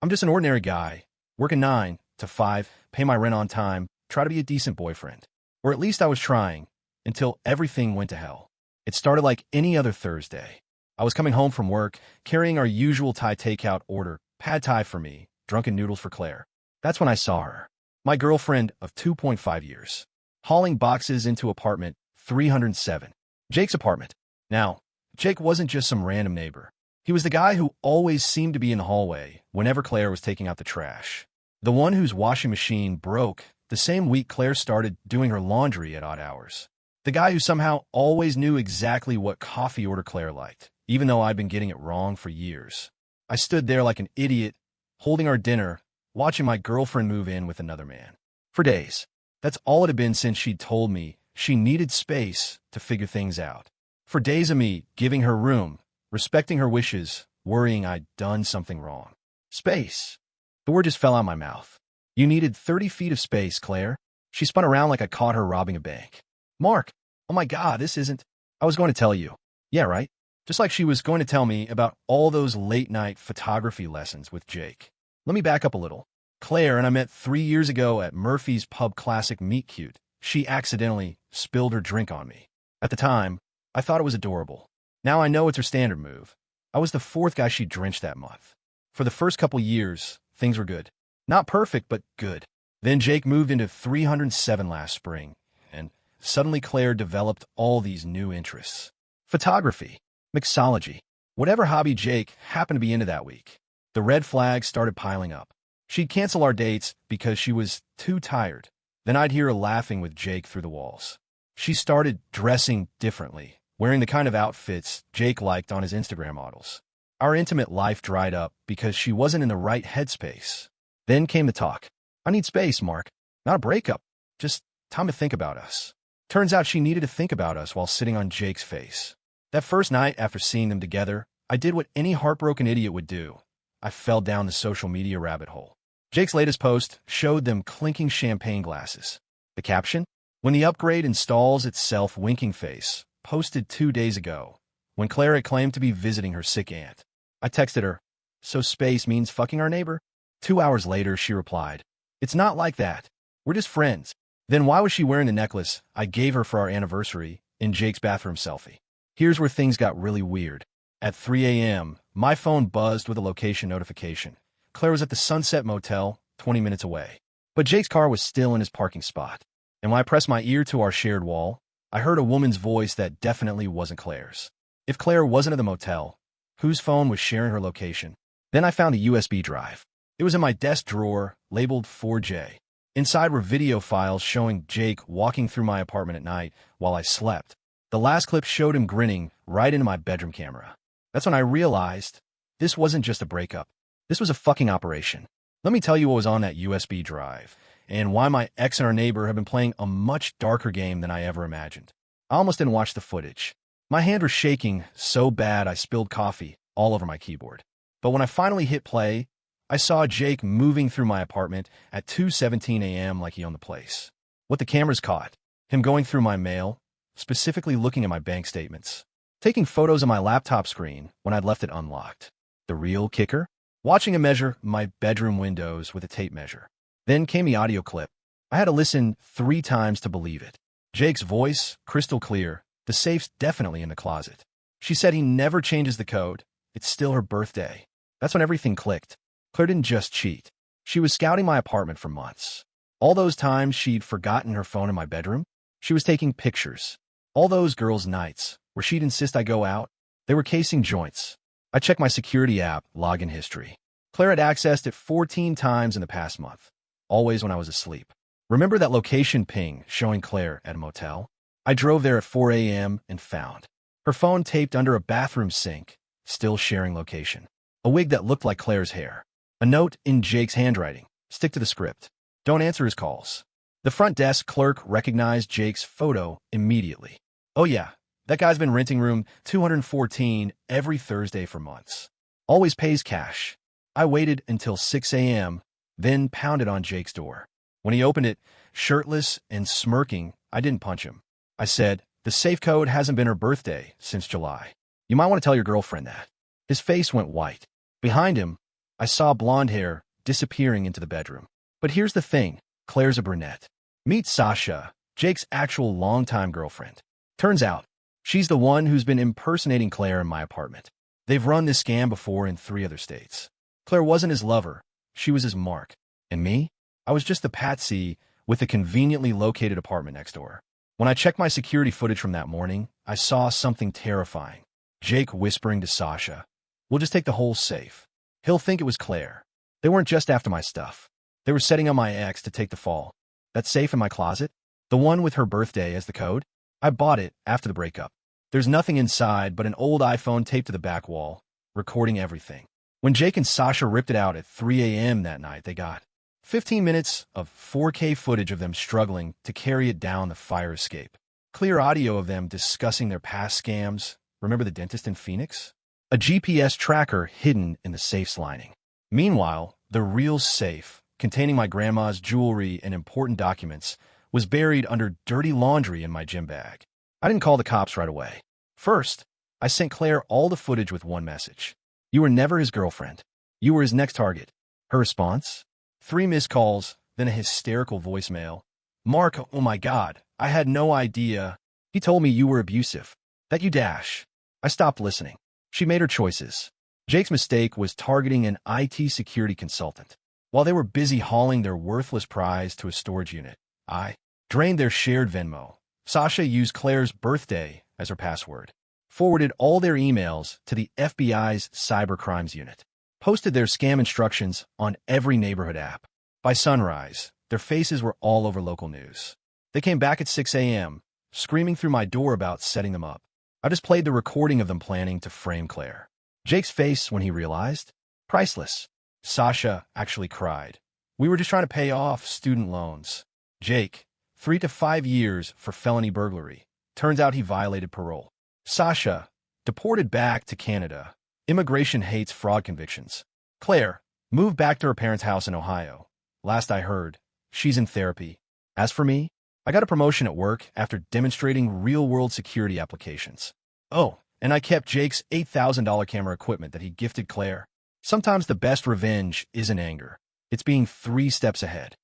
I'm just an ordinary guy, working 9 to 5, pay my rent on time, try to be a decent boyfriend. Or at least I was trying, until everything went to hell. It started like any other Thursday. I was coming home from work, carrying our usual Thai takeout order, pad Thai for me, drunken noodles for Claire. That's when I saw her, my girlfriend of 2.5 years, hauling boxes into apartment 307, Jake's apartment. Now, Jake wasn't just some random neighbor. He was the guy who always seemed to be in the hallway whenever Claire was taking out the trash. The one whose washing machine broke the same week Claire started doing her laundry at odd hours. The guy who somehow always knew exactly what coffee order Claire liked, even though I'd been getting it wrong for years. I stood there like an idiot, holding our dinner, watching my girlfriend move in with another man. For days. That's all it had been since she'd told me she needed space to figure things out. For days of me giving her room, respecting her wishes, worrying I'd done something wrong. Space. The word just fell out my mouth. You needed 30 feet of space, Claire. She spun around like I caught her robbing a bank. Mark, oh my God, this isn't... I was going to tell you. Yeah, right? Just like she was going to tell me about all those late-night photography lessons with Jake. Let me back up a little. Claire and I met 3 years ago at Murphy's Pub Classic Meet Cute. She accidentally spilled her drink on me. At the time, I thought it was adorable. Now I know it's her standard move. I was the 4th guy she drenched that month. For the first couple years, things were good. Not perfect, but good. Then Jake moved into 307 last spring, and suddenly Claire developed all these new interests. Photography, mixology, whatever hobby Jake happened to be into that week. The red flags started piling up. She'd cancel our dates because she was too tired. Then I'd hear her laughing with Jake through the walls. She started dressing differently, wearing the kind of outfits Jake liked on his Instagram models. Our intimate life dried up because she wasn't in the right headspace. Then came the talk. I need space, Mark. Not a breakup. Just time to think about us. Turns out she needed to think about us while sitting on Jake's face. That first night after seeing them together, I did what any heartbroken idiot would do. I fell down the social media rabbit hole. Jake's latest post showed them clinking champagne glasses. The caption? When the upgrade installs itself, winking face, posted 2 days ago, when Claire had claimed to be visiting her sick aunt. I texted her, so space means fucking our neighbor? 2 hours later, she replied, it's not like that. We're just friends. Then why was she wearing the necklace I gave her for our anniversary in Jake's bathroom selfie? Here's where things got really weird. At 3 a.m., my phone buzzed with a location notification. Claire was at the Sunset Motel, 20 minutes away. But Jake's car was still in his parking spot. And when I pressed my ear to our shared wall, I heard a woman's voice that definitely wasn't Claire's. If Claire wasn't at the motel, whose phone was sharing her location? Then I found a USB drive. It was in my desk drawer, labeled 4J. Inside were video files showing Jake walking through my apartment at night while I slept. The last clip showed him grinning right into my bedroom camera. That's when I realized this wasn't just a breakup. This was a fucking operation. Let me tell you what was on that USB drive, and why my ex and our neighbor have been playing a much darker game than I ever imagined. I almost didn't watch the footage. My hand was shaking so bad I spilled coffee all over my keyboard. But when I finally hit play, I saw Jake moving through my apartment at 2:17 a.m. like he owned the place. What the cameras caught, him going through my mail, specifically looking at my bank statements, taking photos of my laptop screen when I'd left it unlocked. The real kicker? Watching him measure my bedroom windows with a tape measure. Then came the audio clip. I had to listen 3 times to believe it. Jake's voice, crystal clear. The safe's definitely in the closet. She said he never changes the code. It's still her birthday. That's when everything clicked. Claire didn't just cheat. She was scouting my apartment for months. All those times she'd forgotten her phone in my bedroom, she was taking pictures. All those girls' nights where she'd insist I go out, they were casing joints. I checked my security app login history. Claire had accessed it 14 times in the past month, always when I was asleep. Remember that location ping showing Claire at a motel? I drove there at 4 a.m. and found her phone taped under a bathroom sink, still sharing location. A wig that looked like Claire's hair. A note in Jake's handwriting. Stick to the script. Don't answer his calls. The front desk clerk recognized Jake's photo immediately. Oh yeah, that guy's been renting room 214 every Thursday for months. Always pays cash. I waited until 6 a.m., then pounded on Jake's door. When he opened it, shirtless and smirking, I didn't punch him. I said, the safe code hasn't been her birthday since July. You might want to tell your girlfriend that. His face went white. Behind him, I saw blonde hair disappearing into the bedroom. But here's the thing. Claire's a brunette. Meet Sasha, Jake's actual longtime girlfriend. Turns out, she's the one who's been impersonating Claire in my apartment. They've run this scam before in 3 other states. Claire wasn't his lover. She was his mark. And me? I was just the patsy with a conveniently located apartment next door. When I checked my security footage from that morning, I saw something terrifying. Jake whispering to Sasha, "We'll just take the whole safe. He'll think it was Claire." They weren't just after my stuff. They were setting up my ex to take the fall. That safe in my closet? The one with her birthday as the code? I bought it after the breakup. There's nothing inside but an old iPhone taped to the back wall, recording everything. When Jake and Sasha ripped it out at 3 a.m. that night, they got 15 minutes of 4K footage of them struggling to carry it down the fire escape. Clear audio of them discussing their past scams. Remember the dentist in Phoenix? A GPS tracker hidden in the safe's lining. Meanwhile, the real safe, containing my grandma's jewelry and important documents, was buried under dirty laundry in my gym bag. I didn't call the cops right away. First, I sent Claire all the footage with one message. "You were never his girlfriend. You were his next target." Her response? 3 missed calls, then a hysterical voicemail. "Mark, oh my God, I had no idea. He told me you were abusive. That you dash." I stopped listening. She made her choices. Jake's mistake was targeting an IT security consultant. While they were busy hauling their worthless prize to a storage unit, I drained their shared Venmo. Sasha used Claire's birthday as her password, forwarded all their emails to the FBI's cybercrimes unit, posted their scam instructions on every neighborhood app. By sunrise, their faces were all over local news. They came back at 6 a.m., screaming through my door about setting them up. I just played the recording of them planning to frame Claire. Jake's face when he realized? Priceless. Sasha actually cried. "We were just trying to pay off student loans." Jake, 3 to 5 years for felony burglary. Turns out he violated parole. Sasha, deported back to Canada. Immigration hates fraud convictions. Claire, moved back to her parents' house in Ohio. Last I heard, she's in therapy. As for me, I got a promotion at work after demonstrating real-world security applications. Oh, and I kept Jake's $8,000 camera equipment that he gifted Claire. Sometimes the best revenge isn't anger. It's being 3 steps ahead.